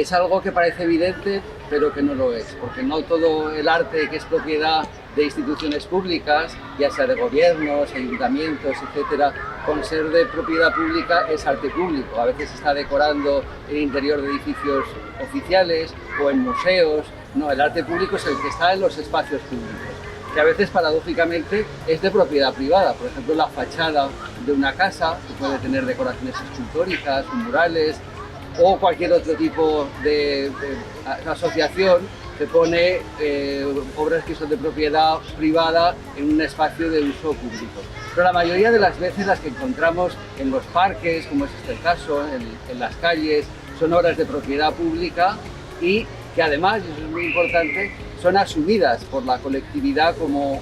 es algo que parece evidente, pero que no lo es, porque no todo el arte que es propiedad de instituciones públicas, ya sea de gobiernos, ayuntamientos, etcétera, con ser de propiedad pública es arte público. A veces se está decorando el interior de edificios oficiales o en museos. No, el arte público es el que está en los espacios públicos, que a veces paradójicamente es de propiedad privada. Por ejemplo, la fachada de una casa, que puede tener decoraciones escultóricas, murales, o cualquier otro tipo de asociación que pone obras que son de propiedad privada en un espacio de uso público. Pero la mayoría de las veces las que encontramos en los parques, como es el caso, en las calles, son obras de propiedad pública y que además, y eso es muy importante, son asumidas por la colectividad como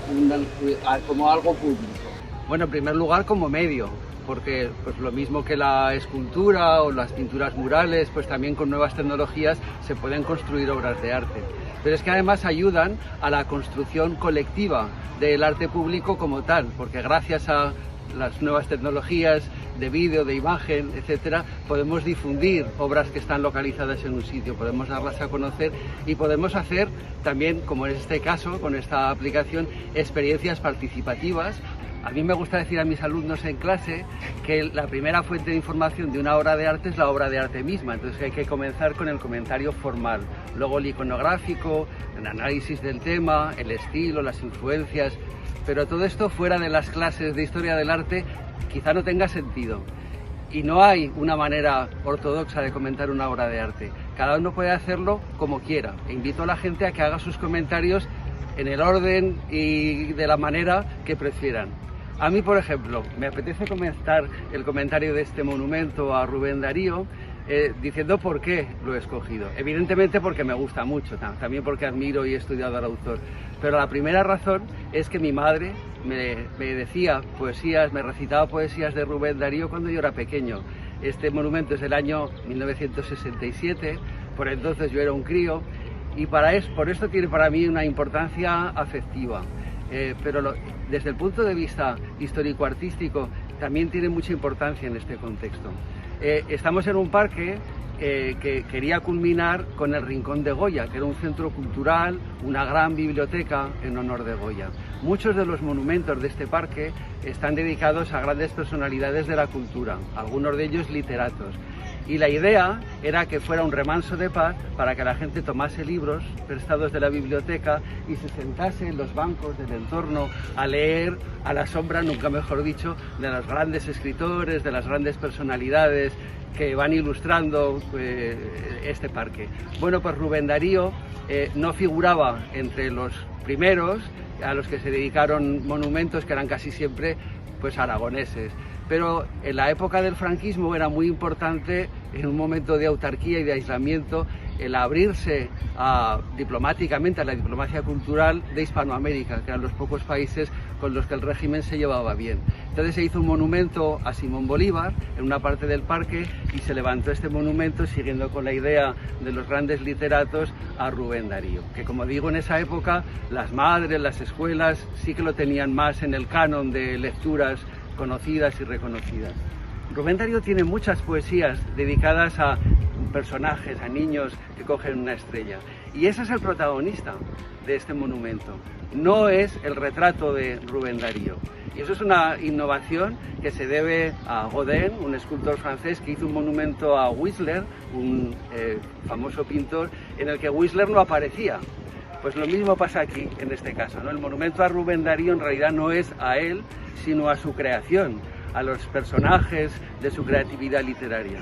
algo público. Bueno, en primer lugar como medio, porque pues lo mismo que la escultura o las pinturas murales, pues también con nuevas tecnologías se pueden construir obras de arte. Pero es que además ayudan a la construcción colectiva del arte público como tal, porque gracias a las nuevas tecnologías de vídeo, de imagen, etcétera, podemos difundir obras que están localizadas en un sitio, podemos darlas a conocer y podemos hacer también, como en este caso, con esta aplicación, experiencias participativas. A mí me gusta decir a mis alumnos en clase que la primera fuente de información de una obra de arte es la obra de arte misma, entonces hay que comenzar con el comentario formal, luego el iconográfico, el análisis del tema, el estilo, las influencias, pero todo esto fuera de las clases de historia del arte quizá no tenga sentido. Y no hay una manera ortodoxa de comentar una obra de arte, cada uno puede hacerlo como quiera, e invito a la gente a que haga sus comentarios en el orden y de la manera que prefieran. A mí, por ejemplo, me apetece comentar el comentario de este monumento a Rubén Darío, diciendo por qué lo he escogido. Evidentemente porque me gusta mucho, también porque admiro y he estudiado al autor. Pero la primera razón es que mi madre me decía poesías, me recitaba poesías de Rubén Darío cuando yo era pequeño. Este monumento es del año 1967, por entonces yo era un crío, y por esto tiene para mí una importancia afectiva. Pero desde el punto de vista histórico-artístico también tiene mucha importancia en este contexto. Estamos en un parque que quería culminar con el Rincón de Goya, que era un centro cultural, una gran biblioteca en honor de Goya. Muchos de los monumentos de este parque están dedicados a grandes personalidades de la cultura, algunos de ellos literatos. Y la idea era que fuera un remanso de paz para que la gente tomase libros prestados de la biblioteca y se sentase en los bancos del entorno a leer a la sombra, nunca mejor dicho, de los grandes escritores, de las grandes personalidades que van ilustrando este parque. Bueno, pues Rubén Darío no figuraba entre los primeros a los que se dedicaron monumentos que eran casi siempre pues aragoneses. Pero en la época del franquismo era muy importante, en un momento de autarquía y de aislamiento, el abrirse diplomáticamente a la diplomacia cultural de Hispanoamérica, que eran los pocos países con los que el régimen se llevaba bien. Entonces se hizo un monumento a Simón Bolívar en una parte del parque y se levantó este monumento siguiendo con la idea de los grandes literatos a Rubén Darío, que como digo en esa época las madres, las escuelas sí que lo tenían más en el canon de lecturas conocidas y reconocidas. Rubén Darío tiene muchas poesías dedicadas a personajes, a niños que cogen una estrella. Y ese es el protagonista de este monumento. No es el retrato de Rubén Darío. Y eso es una innovación que se debe a Godin, un escultor francés que hizo un monumento a Whistler, un famoso pintor, en el que Whistler no aparecía. Pues lo mismo pasa aquí, en este caso, ¿no? El monumento a Rubén Darío en realidad no es a él, sino a su creación, a los personajes de su creatividad literaria.